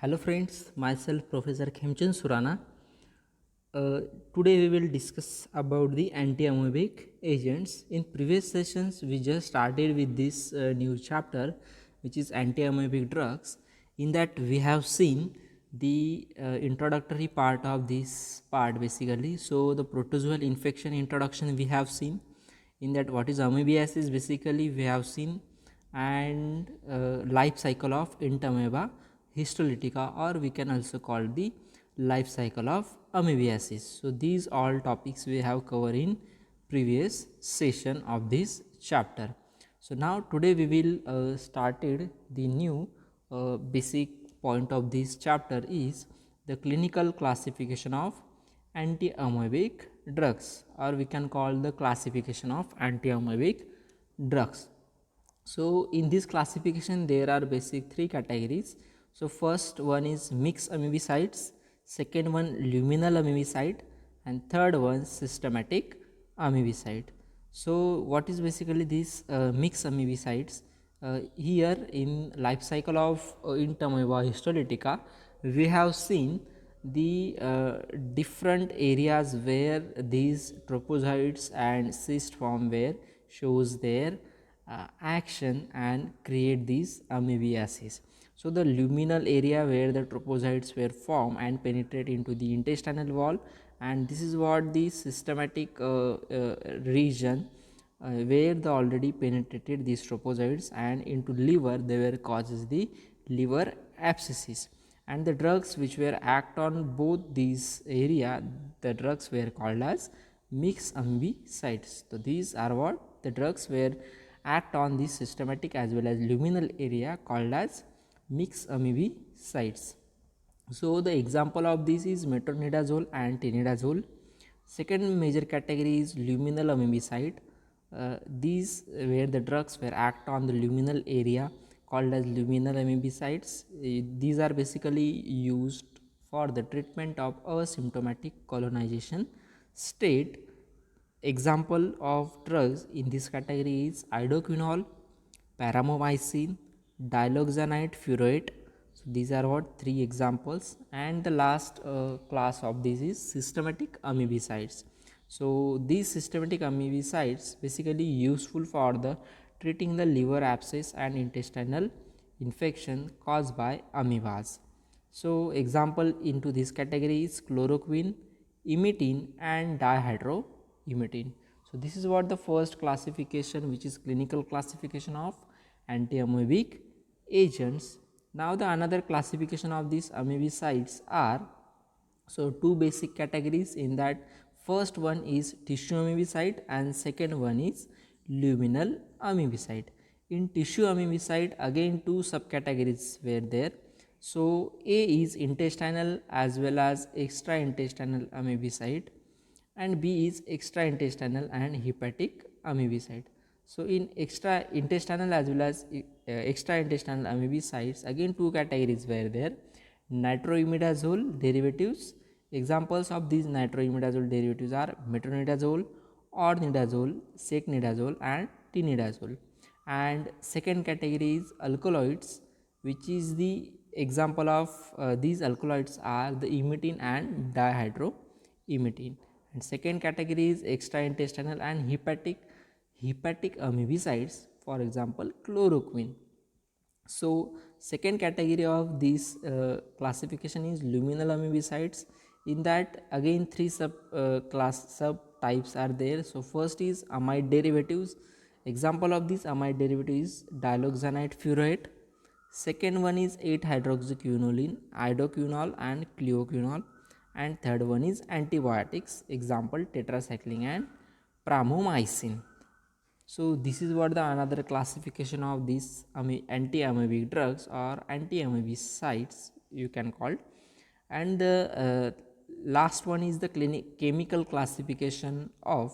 Hello friends, myself Professor Khemchand Surana. Today we will discuss about the anti-amoebic agents. In previous sessions we just started with this new chapter which is anti-amoebic drugs. In that we have seen the introductory part of this part basically. So the protozoal infection introduction we have seen. In that what is amoebiasis basically we have seen, and life cycle of entamoeba histolytica, or we can also call the life cycle of amoebiasis. So these all topics we have covered in previous session of this chapter. So now today we will started the new basic point of this chapter is the clinical classification of anti-amoebic drugs, or we can call the classification of anti-amoebic drugs. So in this classification there are basic three categories. So first one is mixed amoebicides, second one luminal amoebicide, and third one systematic amoebicide. So what is basically this mixed amoebicides? Here in life cycle of Entamoeba histolytica we have seen the different areas where these tropozoites and cyst form where shows their action and create these amoebiasis. So the luminal area where the tropozoites were formed and penetrate into the intestinal wall, and this is what the systematic region where they already penetrated these tropozoites and into liver they were causes the liver abscesses. And the drugs which were act on both these area, the drugs were called as mixed amoebicides. So these are what the drugs were act on this systematic as well as luminal area called as mixed amoebicides. So the example of this is metronidazole and tinidazole. Second major category is luminal amoebicide. These where the drugs were act on the luminal area called as luminal amoebicides. These are basically used for the treatment of asymptomatic colonization state. Example of drugs in this category is idoquinol, paramomycin, diloxanate furoate. So these are what three examples, and the last class of this is systematic amoebicides. So these systematic amoebicides basically useful for the treating the liver abscess and intestinal infection caused by amoebas. So example into this category is chloroquine, imitin, and dihydroimitin. So this is what the first classification, which is clinical classification of anti-amoebic agents. Now the another classification of these amoebicides are, so two basic categories in that. First one is tissue amoebicide and second one is luminal amoebicide. In tissue amoebicide again two subcategories were there. So A is intestinal as well as extraintestinal amoebicide, and B is extraintestinal and hepatic amoebicide. So in extraintestinal as well as extraintestinal amoebicides again two categories were there. Nitroimidazole derivatives. Examples of these nitroimidazole derivatives are metronidazole, ornidazole, secnidazole, and tinidazole. And second category is alkaloids, which is the example of these alkaloids are the imitin and dihydroimitin. And second category is extraintestinal and hepatic amoebicides, for example chloroquine. So second category of this classification is luminal amoebicides. In that again three subtypes are there. So first is amide derivatives. Example of this amide derivative is diloxanate furoate. Second one is 8-hydroxyquinoline, idoquinol and cleoquinol. And third one is antibiotics. Example tetracycline and pramomycin. So this is what the another classification of these anti-amoebic drugs or anti-amoebicides you can call. And the last one is the chemical classification of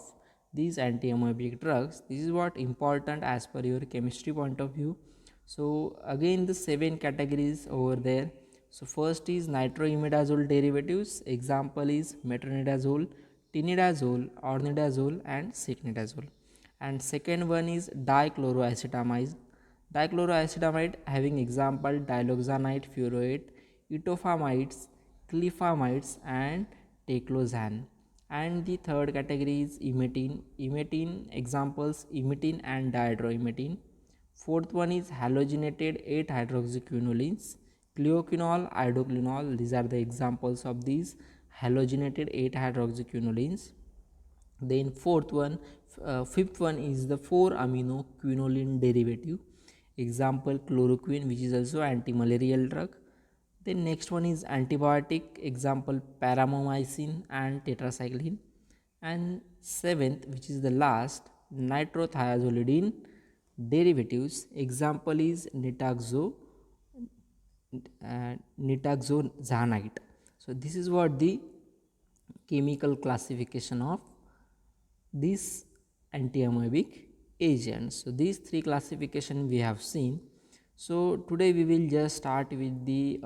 these anti-amoebic drugs. This is what important as per your chemistry point of view. So again the seven categories over there. So first is nitroimidazole derivatives. Example is metronidazole, tinidazole, ornidazole, and secnidazole. And second one is dichloroacetamide. Dichloroacetamide having example diloxanate furoate, etofamides, clifamides, and taclosan. And the third category is emetine. Emetine examples emetine and dihydroemetine. Fourth one is halogenated 8 hydroxyquinolines, cleoquinol, idoquinol. These are the examples of these halogenated 8 hydroxyquinolines. Then fifth one is the 4 amino quinoline derivative. Example chloroquine, which is also anti-malarial drug. Then next one is antibiotic. Example paramomycin and tetracycline. And seventh, which is the last, nitrothiazolidine derivatives. Example is nitazoxanide. So this is what the chemical classification of these antiamoebic agents. So these three classification we have seen. So today we will just start with the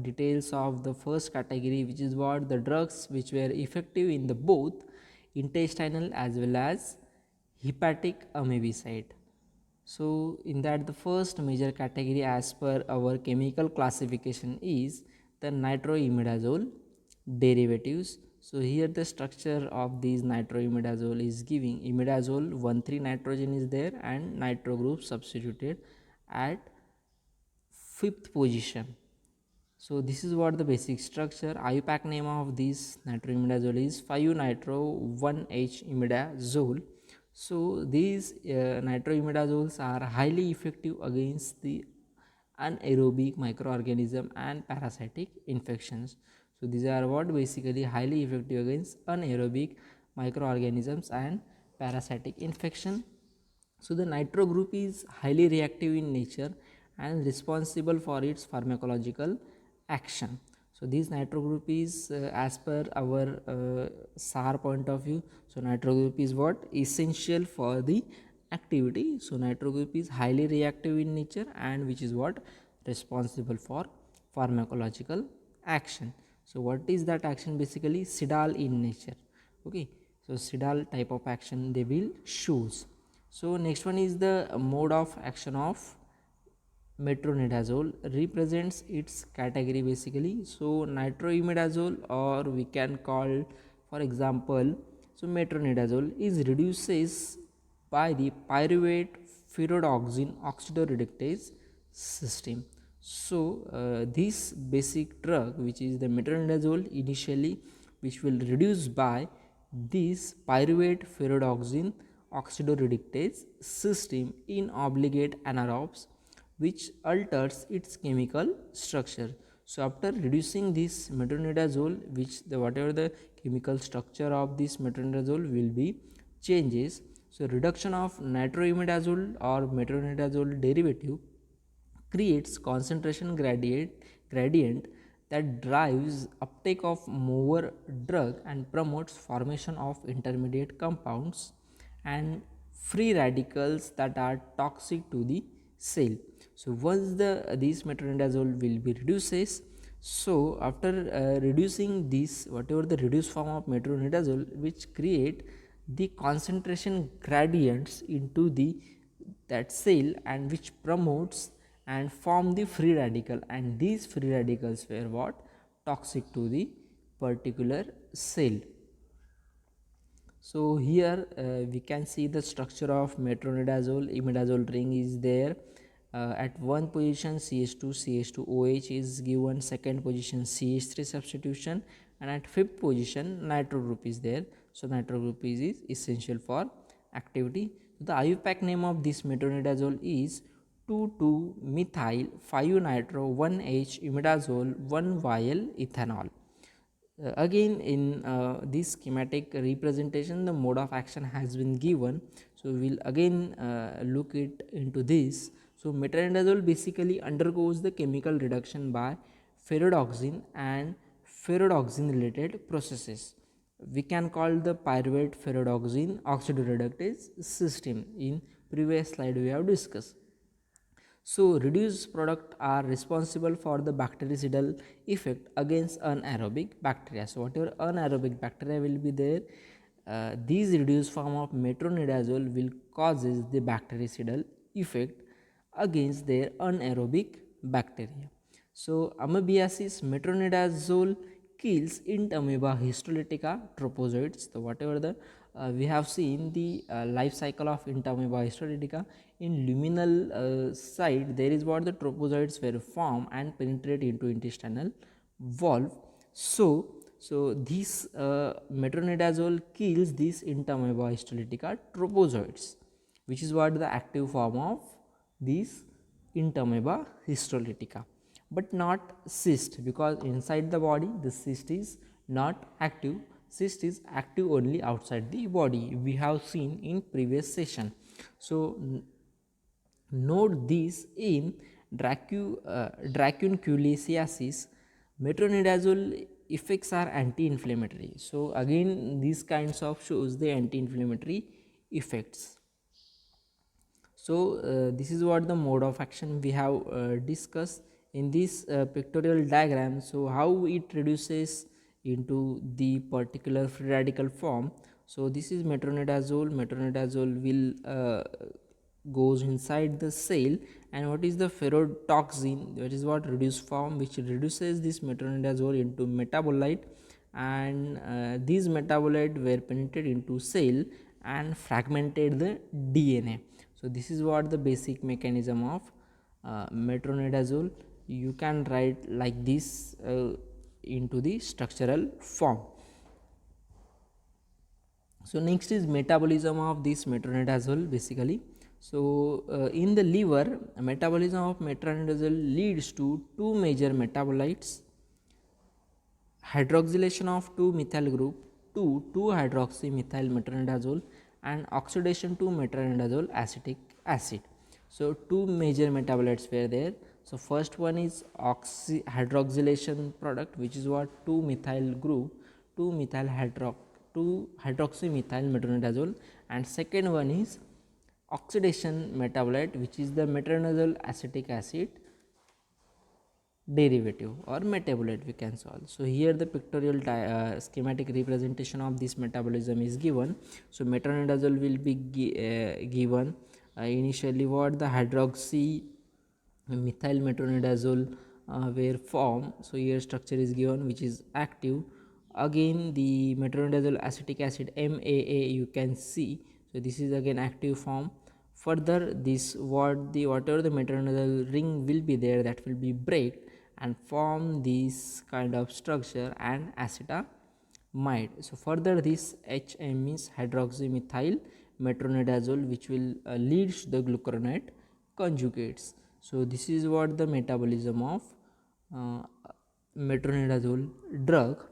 details of the first category, which is what the drugs which were effective in the both intestinal as well as hepatic amebicide. So in that the first major category as per our chemical classification is the nitroimidazole derivatives. So here the structure of these nitroimidazole is giving imidazole 1,3 nitrogen is there and nitro group substituted at fifth position. So this is what the basic structure. IUPAC name of this nitroimidazole is 5-nitro-1-H-imidazole. So these nitroimidazoles are highly effective against the anaerobic microorganism and parasitic infections. So these are what basically highly effective against anaerobic microorganisms and parasitic infection. So the nitro group is highly reactive in nature and responsible for its pharmacological action. So this nitro group is as per our SAR point of view. So nitro group is what essential for the activity. So nitro group is highly reactive in nature and which is what responsible for pharmacological action. So what is that action? Basically CIDAL in nature. Okay, so CIDAL type of action they will choose. So next one is the mode of action of metronidazole, represents its category basically. So nitroimidazole, or we can call for example, so metronidazole is reduces by the pyruvate ferredoxin oxidoreductase system. So this basic drug which is the metronidazole initially, which will reduce by this pyruvate ferredoxin oxidoreductase system in obligate anaerobes, which alters its chemical structure. So after reducing this metronidazole, which the whatever the chemical structure of this metronidazole will be changes. So reduction of nitroimidazole or metronidazole derivative creates concentration gradient that drives uptake of more drug and promotes formation of intermediate compounds and free radicals that are toxic to the cell. So once this metronidazole will be reduces, so after reducing this whatever the reduced form of metronidazole, which create the concentration gradients into the that cell and which promotes and form the free radical, and these free radicals were what toxic to the particular cell. So here we can see the structure of metronidazole. Imidazole ring is there. At one position CH2OH is given, second position CH3 substitution, and at fifth position nitro group is there. So nitro group is essential for activity. The IUPAC name of this metronidazole is 2,2-methyl 5-nitro-1-H imidazole 1-vial ethanol. Again in this schematic representation the mode of action has been given. So we will again look it into this. So metronidazole basically undergoes the chemical reduction by ferredoxin and ferredoxin related processes. We can call the pyruvate ferredoxin oxidoreductase system. In previous slide we have discussed. So reduced product are responsible for the bactericidal effect against anaerobic bacteria. So whatever anaerobic bacteria will be there, these reduced form of metronidazole will causes the bactericidal effect against their anaerobic bacteria. So amoebiasis, metronidazole kills int amoeba histolytica trophozoites. So whatever the we have seen the life cycle of int amoeba histolytica. In luminal side there is what the trophozoites were formed and penetrate into intestinal valve. So this metronidazole kills these int amoeba histolytica trophozoites, which is what the active form of these int amoeba histolytica, but not cyst, because inside the body the cyst is not active. Cyst is active only outside the body, we have seen in previous session. So note this: in dracunculitiasis, metronidazole effects are anti-inflammatory. So again these kinds of shows the anti-inflammatory effects. So this is what the mode of action we have discussed in this pictorial diagram. So how it reduces into the particular free radical form. So this is metronidazole. Metronidazole will goes inside the cell, and what is the ferrotoxin, that is what reduced form, which reduces this metronidazole into metabolite, and these metabolite were penetrated into cell and fragmented the DNA. So this is what the basic mechanism of metronidazole. You can write like this into the structural form. So next is metabolism of this metronidazole basically. So in the liver, metabolism of metronidazole leads to two major metabolites: hydroxylation of 2-methyl group to 2-hydroxymethyl metronidazole and oxidation to metronidazole acetic acid. So two major metabolites were there. So first one is hydroxylation product, which is what 2-methyl group 2-hydroxymethyl metronidazole, and second one is oxidation metabolite, which is the metronidazole acetic acid derivative or metabolite we can solve. So here the pictorial schematic representation of this metabolism is given. So metronidazole will be given initially what the hydroxy methyl metronidazole were formed. So here structure is given, which is active. Again the metronidazole acetic acid MAA you can see. So this is again active form. Further this whatever the metronidazole ring will be there, that will be break and form this kind of structure and acetamide. So further this HM means hydroxymethyl metronidazole, which will leads the glucuronate conjugates. So this is what the metabolism of metronidazole drug.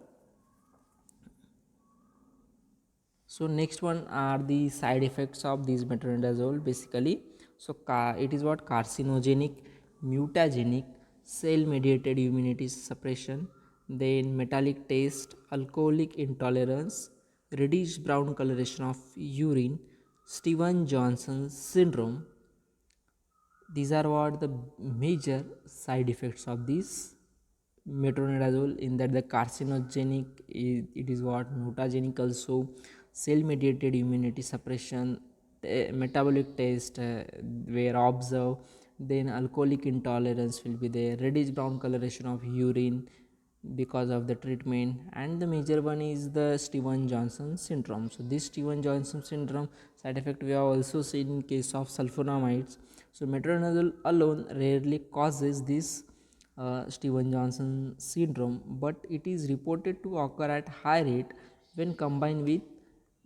So next one are the side effects of these metronidazole basically. So it is what carcinogenic, mutagenic, cell mediated immunity suppression, then metallic taste, alcoholic intolerance, reddish brown coloration of urine, Steven Johnson syndrome. These are what the major side effects of this metronidazole, in that the carcinogenic, it is what mutagenic also, cell mediated immunity suppression, metabolic taste were observed, then alcoholic intolerance will be there, reddish brown coloration of urine because of the treatment, and the major one is the Steven Johnson syndrome. So this Steven Johnson syndrome side effect we have also seen in case of sulfonamides. So metronidazole alone rarely causes this Steven Johnson syndrome, but it is reported to occur at high rate when combined with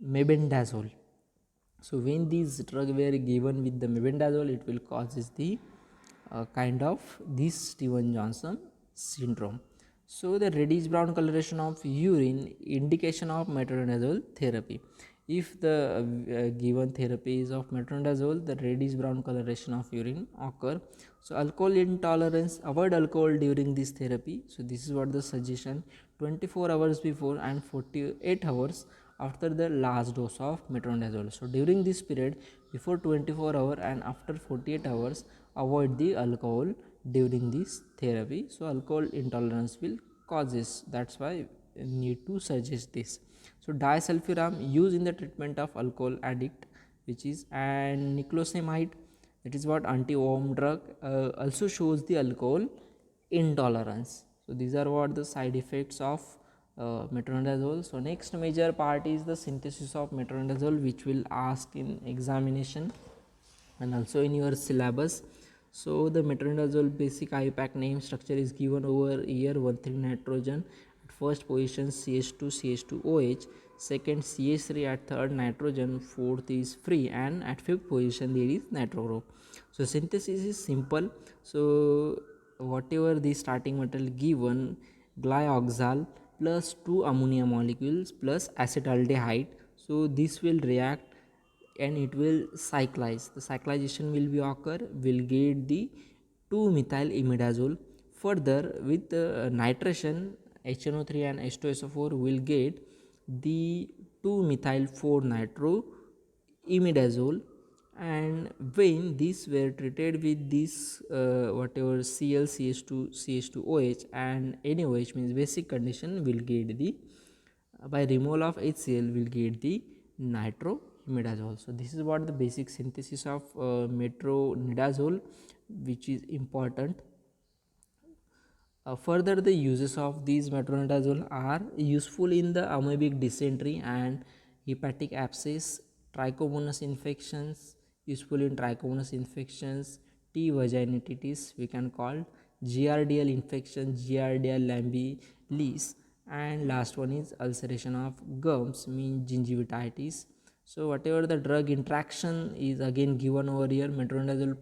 mebendazole. So when these drugs were given with the mebendazole, it will causes the kind of this Steven Johnson syndrome. So the reddish brown coloration of urine, indication of metronidazole therapy. If the given therapy is of metronidazole, the reddish brown coloration of urine occur. So alcohol intolerance, avoid alcohol during this therapy. So this is what the suggestion: 24 hours before and 48 hours after the last dose of metronidazole. So during this period, before 24 hours and after 48 hours, avoid the alcohol during this therapy. So alcohol intolerance will causes, that's why need to suggest this. So disulfiram used in the treatment of alcohol addict, which is, and niclosamide, that is what anti-worm drug, also shows the alcohol intolerance. So these are what the side effects of metronidazole. So next major part is the synthesis of metronidazole, which will ask in examination and also in your syllabus. So the metronidazole basic IUPAC name structure is given over here: 1,3 nitrogen at first position, CH2 CH2OH, second CH3 at third nitrogen, fourth is free, and at fifth position there is nitro group. So synthesis is simple. So whatever the starting material given, glyoxal plus 2 ammonia molecules plus acetaldehyde, so this will react and it will cyclize. The cyclization will be occur, will get the 2-methyl imidazole. Further, with nitration, HNO3 and H2SO4 will get the 2-methyl 4-nitro imidazole. And when these were treated with this whatever Cl, CH2, CH2OH and NaOH, means basic condition, will get the by removal of HCl will get the nitro-imidazole. So this is what the basic synthesis of metronidazole, which is important. Further, the uses of these metronidazole are useful in the amoebic dysentery and hepatic abscess, trichomonas infections, useful in trichomonas infections, T. vaginitis we can call, Giardial infection, Giardia lambilis, and last one is ulceration of gums, means gingivitis. So whatever the drug interaction is again given over here, metronidazole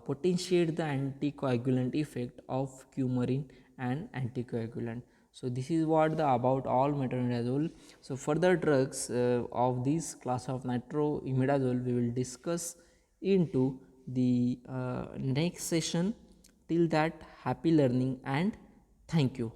potentiate the anticoagulant effect of coumarin and anticoagulant. So this is what the about all metronidazole. So further drugs of this class of nitroimidazole we will discuss into the next session. Till that, happy learning and thank you.